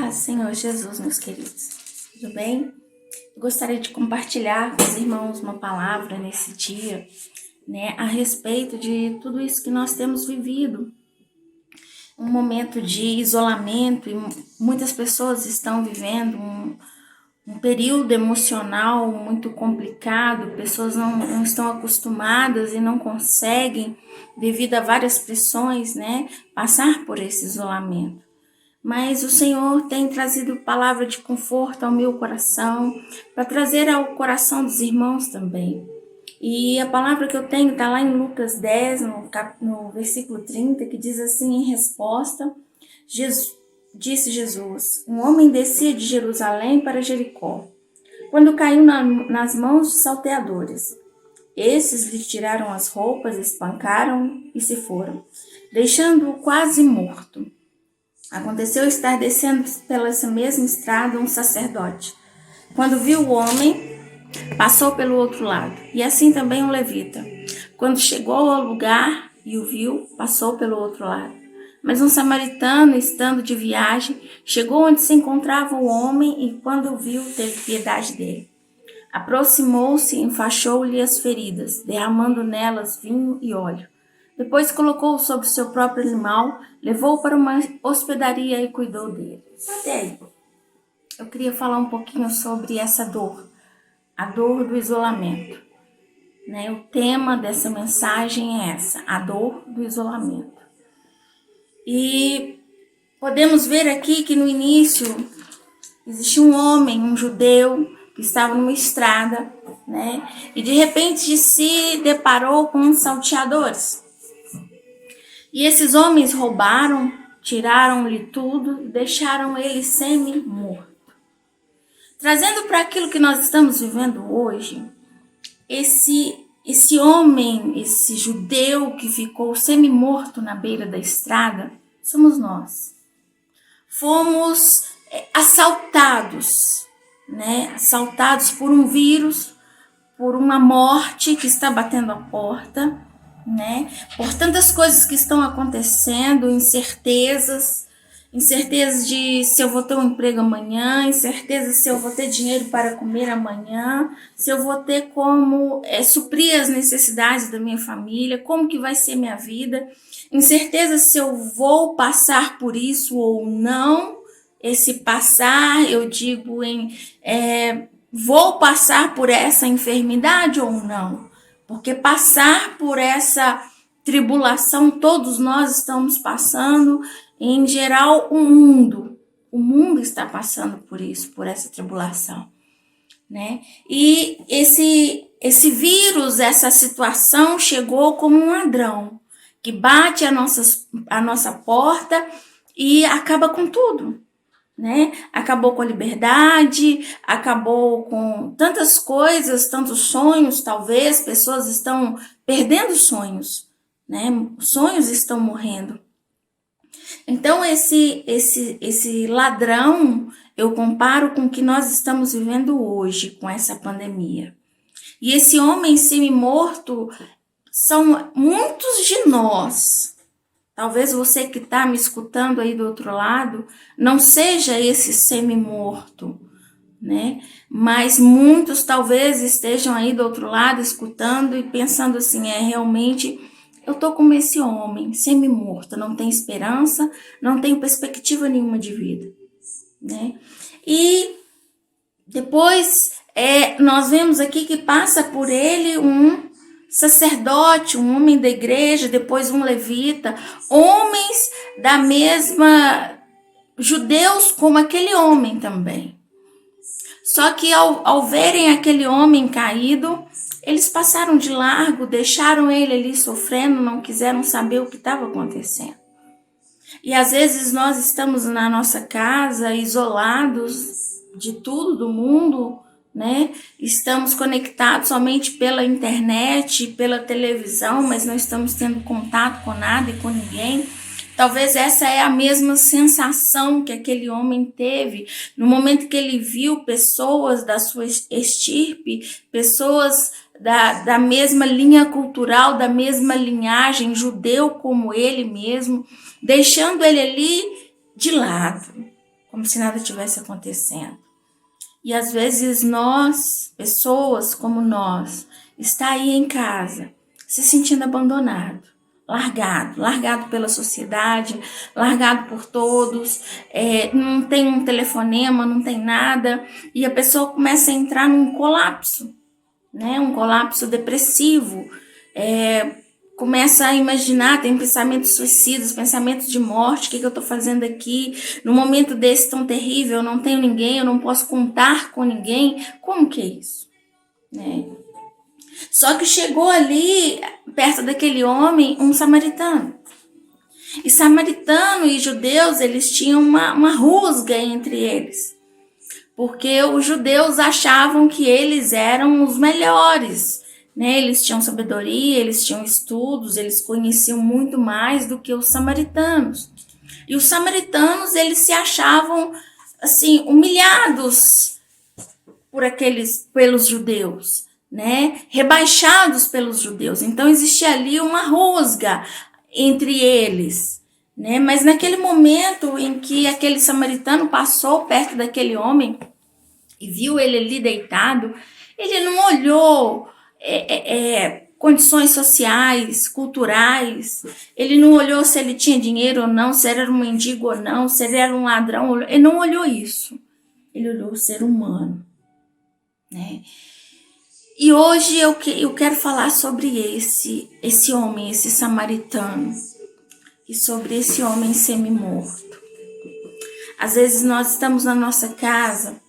Paz, Senhor Jesus, meus queridos. Tudo bem? Eu gostaria de compartilhar com os irmãos uma palavra nesse dia, a respeito de tudo isso que nós temos vivido. Um momento de isolamento e muitas pessoas estão vivendo um período emocional muito complicado, pessoas não estão acostumadas e não conseguem, devido a várias pressões, passar por esse isolamento. Mas o Senhor tem trazido palavra de conforto ao meu coração, para trazer ao coração dos irmãos também. E a palavra que eu tenho está lá em Lucas 10, no versículo 30, que diz assim, em resposta, disse Jesus: um homem descia de Jerusalém para Jericó, quando caiu nas mãos dos salteadores. Esses lhe tiraram as roupas, espancaram e se foram, deixando-o quase morto. Aconteceu estar descendo pela essa mesma estrada um sacerdote. Quando viu o homem, passou pelo outro lado, e assim também um levita. Quando chegou ao lugar e o viu, passou pelo outro lado. Mas um samaritano, estando de viagem, chegou onde se encontrava o homem e, quando o viu, teve piedade dele. Aproximou-se e enfaixou-lhe as feridas, derramando nelas vinho e óleo. Depois colocou-o sobre o seu próprio animal, levou-o para uma hospedaria e cuidou dele. Até aí, eu queria falar um pouquinho sobre essa dor, a dor do isolamento. O tema dessa mensagem é essa, a dor do isolamento. E podemos ver aqui que no início existia um homem, um judeu, que estava numa estrada, e de repente se deparou com uns salteadores. E esses homens roubaram, tiraram-lhe tudo e deixaram ele semi-morto. Trazendo para aquilo que nós estamos vivendo hoje, esse homem, esse judeu que ficou semi-morto na beira da estrada, somos nós. Fomos assaltados, assaltados por um vírus, por uma morte que está batendo a porta, por tantas coisas que estão acontecendo, incertezas de se eu vou ter um emprego amanhã, incerteza se eu vou ter dinheiro para comer amanhã, se eu vou ter como suprir as necessidades da minha família, como que vai ser minha vida, incerteza se eu vou passar por isso ou não. Esse passar, eu digo vou passar por essa enfermidade ou não? Porque passar por essa tribulação, todos nós estamos passando, em geral o mundo está passando por isso, por essa tribulação. E esse vírus, essa situação chegou como um ladrão, que bate a nossa porta e acaba com tudo. Acabou com a liberdade, acabou com tantas coisas, tantos sonhos, talvez, pessoas estão perdendo sonhos, sonhos estão morrendo. Então, esse ladrão, eu comparo com o que nós estamos vivendo hoje, com essa pandemia. E esse homem semi-morto são muitos de nós. Talvez você que está me escutando aí do outro lado não seja esse semi-morto, Mas muitos talvez estejam aí do outro lado escutando e pensando assim, realmente eu tô como esse homem, semi-morto, não tem esperança, não tenho perspectiva nenhuma de vida, E depois nós vemos aqui que passa por ele um sacerdote, um homem da igreja, depois um levita, homens da mesma, judeus como aquele homem também. Só que ao verem aquele homem caído, eles passaram de largo, deixaram ele ali sofrendo, não quiseram saber o que estava acontecendo. E às vezes nós estamos na nossa casa, isolados de tudo do mundo, Estamos conectados somente pela internet, pela televisão, mas não estamos tendo contato com nada e com ninguém. Talvez essa é a mesma sensação que aquele homem teve no momento que ele viu pessoas da sua estirpe, pessoas da mesma linha cultural, da mesma linhagem, judeu como ele mesmo, deixando ele ali de lado. como se nada tivesse acontecendo. E às vezes nós, pessoas como nós, está aí em casa, se sentindo abandonado, largado pela sociedade, largado por todos, não tem um telefonema, não tem nada, e a pessoa começa a entrar num colapso, né? Um colapso depressivo, começa a imaginar, tem pensamentos suicidas, pensamentos de morte, o que eu estou fazendo aqui, num momento desse tão terrível, eu não tenho ninguém, eu não posso contar com ninguém, como que é isso? Né? Só que chegou ali, perto daquele homem, um samaritano. E samaritano e judeus, eles tinham uma rusga entre eles. Porque os judeus achavam que eles eram os melhores, né? Eles tinham sabedoria, eles tinham estudos, eles conheciam muito mais do que os samaritanos. E os samaritanos, eles se achavam assim humilhados pelos judeus, né? Rebaixados pelos judeus. Então existia ali uma rusga entre eles, né? Mas naquele momento em que aquele samaritano passou perto daquele homem e viu ele ali deitado, ele não olhou condições sociais, culturais, ele não olhou se ele tinha dinheiro ou não, se ele era um mendigo ou não, se ele era um ladrão, ele não olhou isso, ele olhou o ser humano, né? E hoje eu quero falar sobre esse homem, esse samaritano, e sobre esse homem semi-morto. Às vezes nós estamos na nossa casa,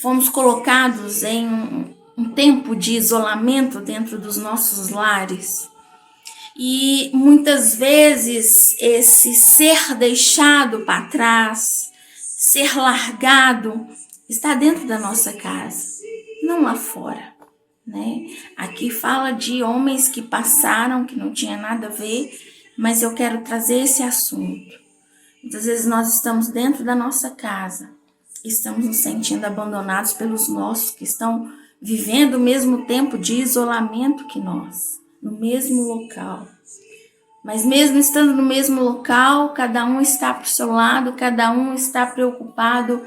fomos colocados em um tempo de isolamento dentro dos nossos lares. E muitas vezes esse ser deixado para trás, ser largado, está dentro da nossa casa, não lá fora, né? Aqui fala de homens que passaram, que não tinha nada a ver, mas eu quero trazer esse assunto. Muitas vezes nós estamos dentro da nossa casa, estamos nos sentindo abandonados pelos nossos que estão vivendo o mesmo tempo de isolamento que nós, no mesmo local. Mas mesmo estando no mesmo local, cada um está para o seu lado, cada um está preocupado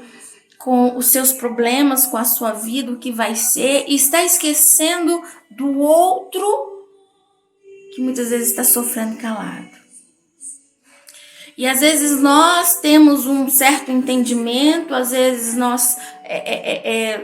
com os seus problemas, com a sua vida, o que vai ser, e está esquecendo do outro que muitas vezes está sofrendo calado. E às vezes nós temos um certo entendimento, às vezes nós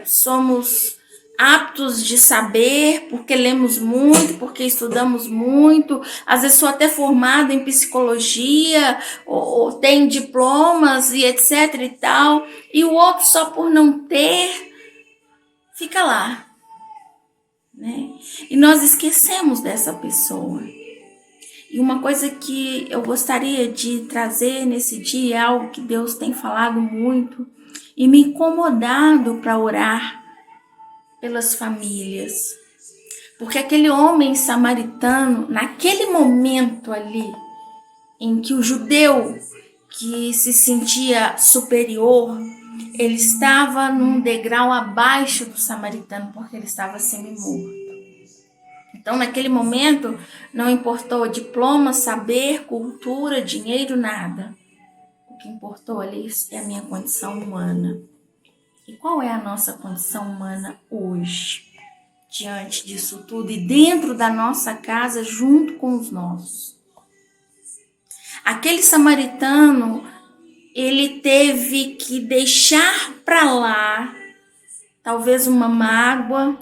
somos aptos de saber, porque lemos muito, porque estudamos muito, às vezes sou até formada em psicologia, ou tem diplomas e etc e tal, e o outro só por não ter, fica lá, né? E nós esquecemos dessa pessoa. E uma coisa que eu gostaria de trazer nesse dia é algo que Deus tem falado muito e me incomodado para orar pelas famílias. Porque aquele homem samaritano, naquele momento ali, em que o judeu que se sentia superior, ele estava num degrau abaixo do samaritano, porque ele estava semi-morto. Então, naquele momento, não importou diploma, saber, cultura, dinheiro, nada. O que importou ali é a minha condição humana. E qual é a nossa condição humana hoje, diante disso tudo e dentro da nossa casa, junto com os nossos? Aquele samaritano, ele teve que deixar para lá, talvez uma mágoa,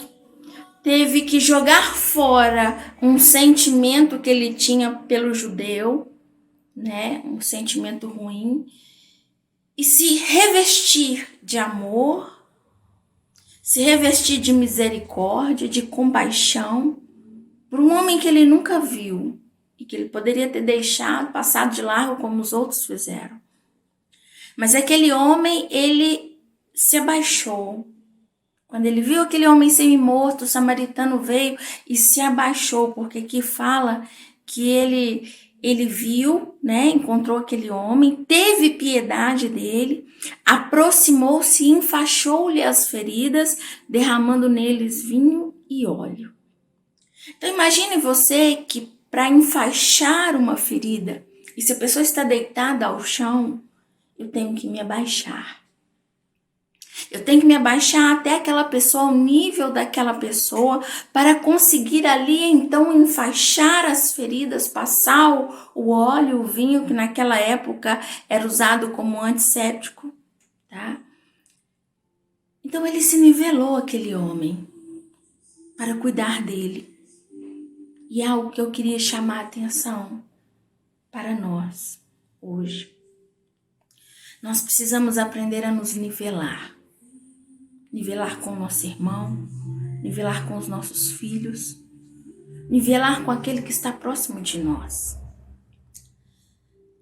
teve que jogar fora um sentimento que ele tinha pelo judeu, né? Um sentimento ruim, e se revestir de amor, se revestir de misericórdia, de compaixão, por um homem que ele nunca viu e que ele poderia ter deixado, passado de largo como os outros fizeram. Mas aquele homem, ele se abaixou. Quando ele viu aquele homem semi-morto, o samaritano veio e se abaixou, porque aqui fala que ele viu, né, encontrou aquele homem, teve piedade dele, aproximou-se e enfaixou-lhe as feridas, derramando neles vinho e óleo. Então imagine você que para enfaixar uma ferida, e se a pessoa está deitada ao chão, eu tenho que me abaixar. Eu tenho que me abaixar até aquela pessoa, ao nível daquela pessoa, para conseguir ali então enfaixar as feridas, passar o óleo, o vinho, que naquela época era usado como antisséptico, tá? Então ele se nivelou, aquele homem, para cuidar dele. E é algo que eu queria chamar a atenção para nós hoje. Nós precisamos aprender a nos nivelar. Nivelar com o nosso irmão, nivelar com os nossos filhos, nivelar com aquele que está próximo de nós.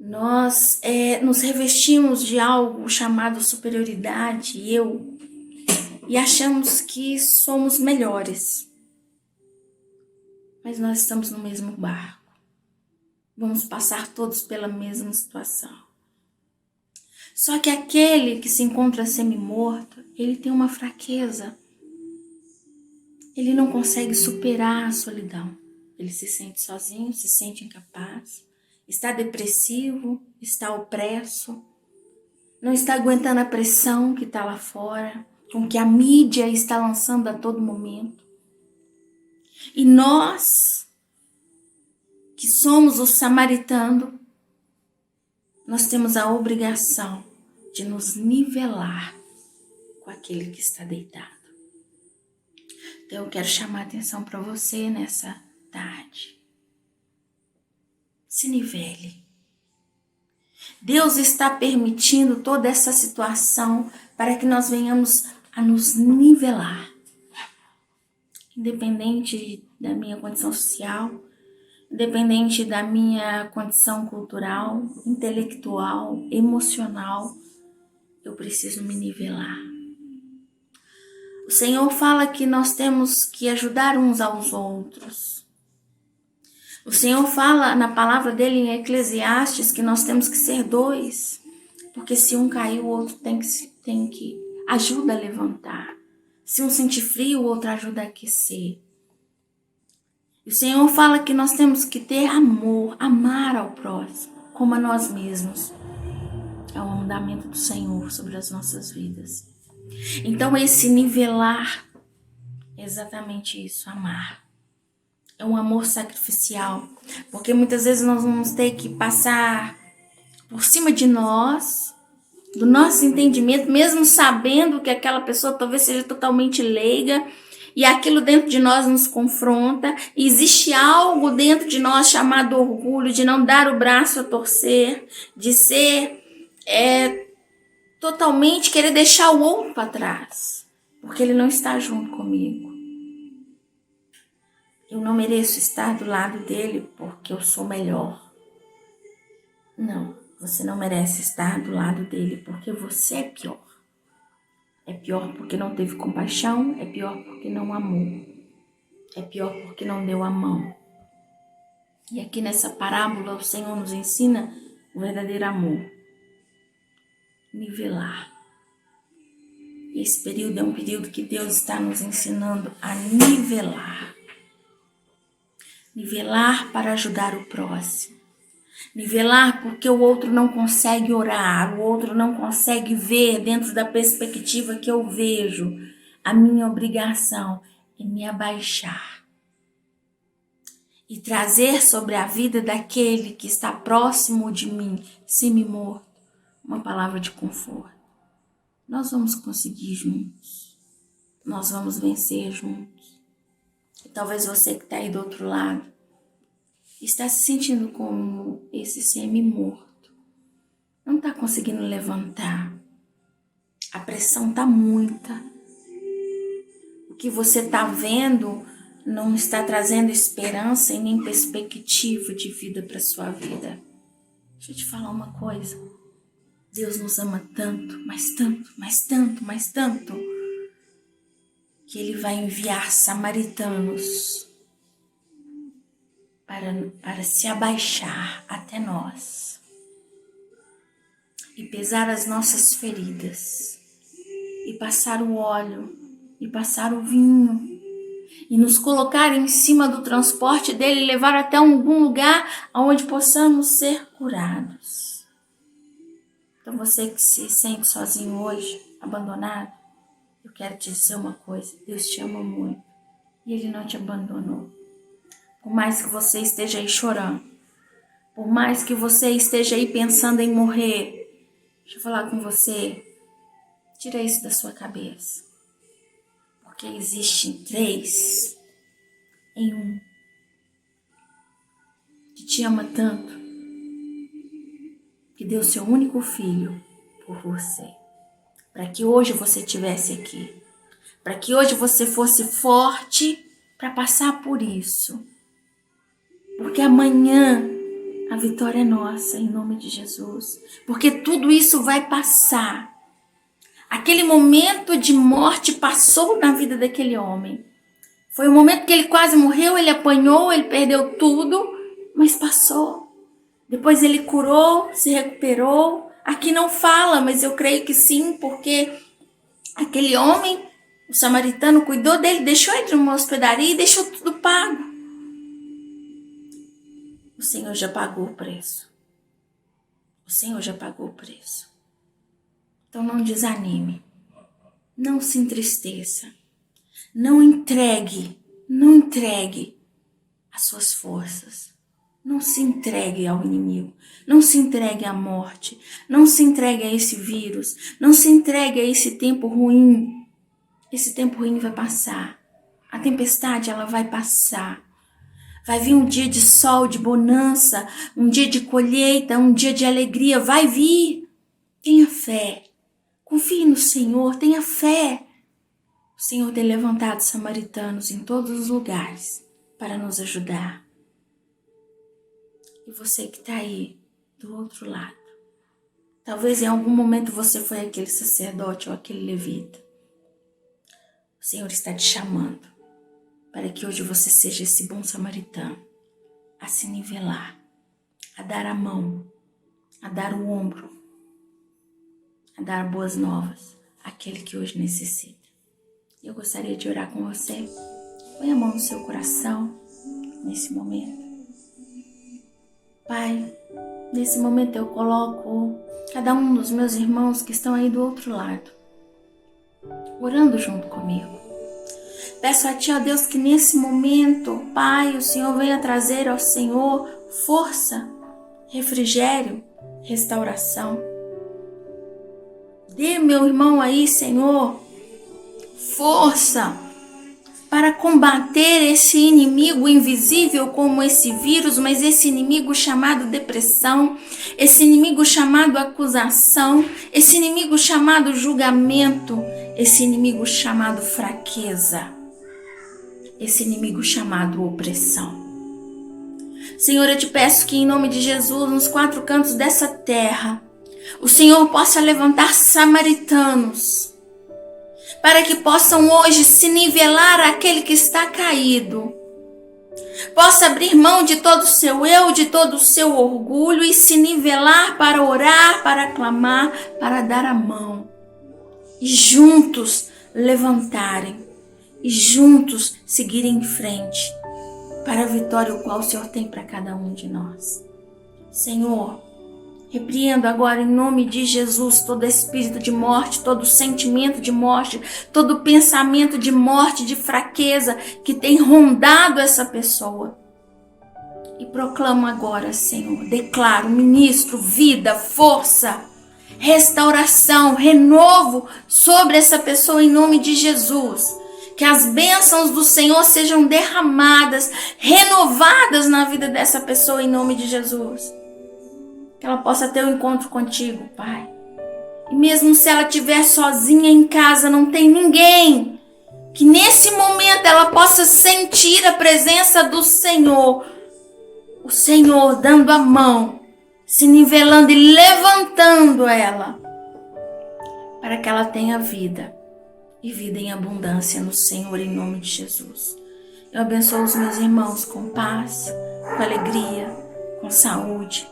Nós nos revestimos de algo chamado superioridade, eu, e achamos que somos melhores. Mas nós estamos no mesmo barco. Vamos passar todos pela mesma situação. Só que aquele que se encontra semi-morto, ele tem uma fraqueza. Ele não consegue superar a solidão. Ele se sente sozinho, se sente incapaz, está depressivo, está opresso, não está aguentando a pressão que está lá fora, com que a mídia está lançando a todo momento. E nós, que somos o samaritano, nós temos a obrigação de nos nivelar com aquele que está deitado. Então eu quero chamar a atenção para você nessa tarde. Se nivele. Deus está permitindo toda essa situação para que nós venhamos a nos nivelar. Independente da minha condição social, independente da minha condição cultural, intelectual, emocional, eu preciso me nivelar. O Senhor fala que nós temos que ajudar uns aos outros. O Senhor fala na palavra dele em Eclesiastes que nós temos que ser dois, porque se um cair, o outro tem que ajuda a levantar. Se um sentir frio, o outro ajuda a aquecer. O Senhor fala que nós temos que ter amor, amar ao próximo, como a nós mesmos. É o mandamento do Senhor sobre as nossas vidas. Então esse nivelar é exatamente isso, amar. É um amor sacrificial, porque muitas vezes nós vamos ter que passar por cima de nós, do nosso entendimento, mesmo sabendo que aquela pessoa talvez seja totalmente leiga, e aquilo dentro de nós nos confronta, e existe algo dentro de nós chamado orgulho, de não dar o braço a torcer, de ser totalmente querer deixar o outro para trás, porque ele não está junto comigo. Eu não mereço estar do lado dele porque eu sou melhor. Não, você não merece estar do lado dele porque você é pior. É pior porque não teve compaixão, é pior porque não amou. É pior porque não deu a mão. E aqui nessa parábola o Senhor nos ensina o verdadeiro amor. Nivelar. Esse período é um período que Deus está nos ensinando a nivelar. Nivelar para ajudar o próximo. Nivelar porque o outro não consegue orar, o outro não consegue ver dentro da perspectiva que eu vejo. A minha obrigação é me abaixar e trazer sobre a vida daquele que está próximo de mim, semi-morto, uma palavra de conforto. Nós vamos conseguir juntos. Nós vamos vencer juntos. E talvez você que está aí do outro lado está se sentindo como esse semi-morto. Não está conseguindo levantar. A pressão está muita. O que você está vendo não está trazendo esperança e nem perspectiva de vida para a sua vida. Deixa eu te falar uma coisa. Deus nos ama tanto, mas tanto, mas tanto, mas tanto, que Ele vai enviar samaritanos para se abaixar até nós e pesar as nossas feridas e passar o óleo e passar o vinho e nos colocar em cima do transporte dele e levar até algum lugar onde possamos ser curados. Então você que se sente sozinho hoje, abandonado, eu quero te dizer uma coisa: Deus te ama muito e Ele não te abandonou. Por mais que você esteja aí chorando, por mais que você esteja aí pensando em morrer, deixa eu falar com você, tira isso da sua cabeça. Porque existem 3 em 1 que te ama tanto, que deu seu único filho por você, para que hoje você estivesse aqui, para que hoje você fosse forte para passar por isso, porque amanhã a vitória é nossa, em nome de Jesus, porque tudo isso vai passar. Aquele momento de morte passou na vida daquele homem, foi o momento que ele quase morreu, ele apanhou, ele perdeu tudo, mas passou. Depois ele curou, se recuperou. Aqui não fala, mas eu creio que sim, porque aquele homem, o samaritano, cuidou dele, deixou ele numa hospedaria e deixou tudo pago. O Senhor já pagou o preço. O Senhor já pagou o preço. Então não desanime. Não se entristeça. Não entregue as suas forças. Não se entregue ao inimigo, não se entregue à morte, não se entregue a esse vírus, não se entregue a esse tempo ruim. Esse tempo ruim vai passar, a tempestade ela vai passar. Vai vir um dia de sol, de bonança, um dia de colheita, um dia de alegria, vai vir. Tenha fé, confie no Senhor, tenha fé. O Senhor tem levantado samaritanos em todos os lugares para nos ajudar. E você que está aí do outro lado, talvez em algum momento você foi aquele sacerdote ou aquele levita. O Senhor está te chamando para que hoje você seja esse bom samaritano, a se nivelar, a dar a mão, a dar o ombro, a dar boas novas àquele que hoje necessita. Eu gostaria de orar com você. Põe a mão no seu coração nesse momento. Pai, nesse momento eu coloco cada um dos meus irmãos que estão aí do outro lado, orando junto comigo. Peço a Ti, ó Deus, que nesse momento, Pai, o Senhor venha trazer ao Senhor força, refrigério, restauração. Dê, meu irmão aí, Senhor, força para combater esse inimigo invisível como esse vírus, mas esse inimigo chamado depressão, esse inimigo chamado acusação, esse inimigo chamado julgamento, esse inimigo chamado fraqueza, esse inimigo chamado opressão. Senhor, eu te peço que em nome de Jesus, nos 4 cantos dessa terra, o Senhor possa levantar samaritanos, para que possam hoje se nivelar aquele que está caído. Possa abrir mão de todo o seu eu, de todo o seu orgulho e se nivelar para orar, para clamar, para dar a mão. E juntos levantarem, e juntos seguirem em frente para a vitória o qual o Senhor tem para cada um de nós. Senhor, repreendo agora em nome de Jesus todo espírito de morte, todo sentimento de morte, todo pensamento de morte, de fraqueza que tem rondado essa pessoa. E proclamo agora, Senhor, declaro, ministro, vida, força, restauração, renovo sobre essa pessoa em nome de Jesus. Que as bênçãos do Senhor sejam derramadas, renovadas na vida dessa pessoa em nome de Jesus. Que ela possa ter um encontro contigo, Pai. E mesmo se ela estiver sozinha em casa, não tem ninguém, que nesse momento ela possa sentir a presença do Senhor. O Senhor dando a mão, se nivelando e levantando ela, para que ela tenha vida. E vida em abundância no Senhor, em nome de Jesus. Eu abençoo os meus irmãos com paz, com alegria, com saúde,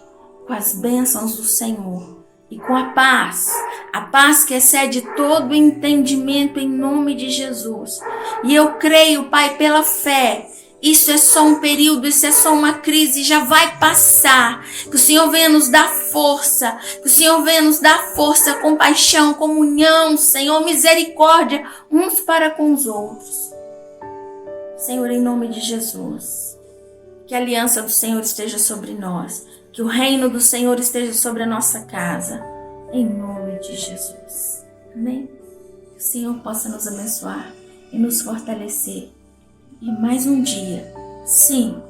com as bênçãos do Senhor e com a paz que excede todo entendimento em nome de Jesus. E eu creio, Pai, pela fé, Isso é só um período, isso é só uma crise, já vai passar. Que o Senhor venha nos dar força, que o Senhor venha nos dar força, compaixão, comunhão, Senhor, misericórdia, uns para com os outros. Senhor, em nome de Jesus, que a aliança do Senhor esteja sobre nós, que o reino do Senhor esteja sobre a nossa casa, em nome de Jesus. Amém? Que o Senhor possa nos abençoar e nos fortalecer. E mais um dia, sim,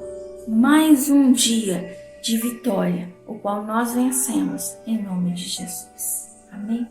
mais um dia de vitória, o qual nós vencemos em nome de Jesus. Amém?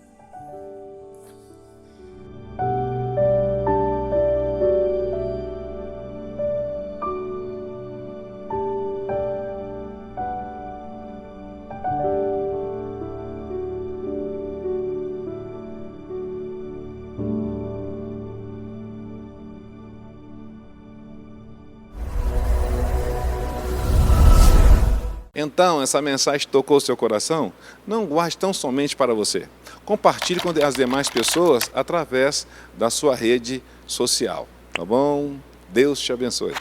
Então, essa mensagem tocou o seu coração? Não guarde tão somente para você. Compartilhe com as demais pessoas através da sua rede social. Tá bom? Deus te abençoe.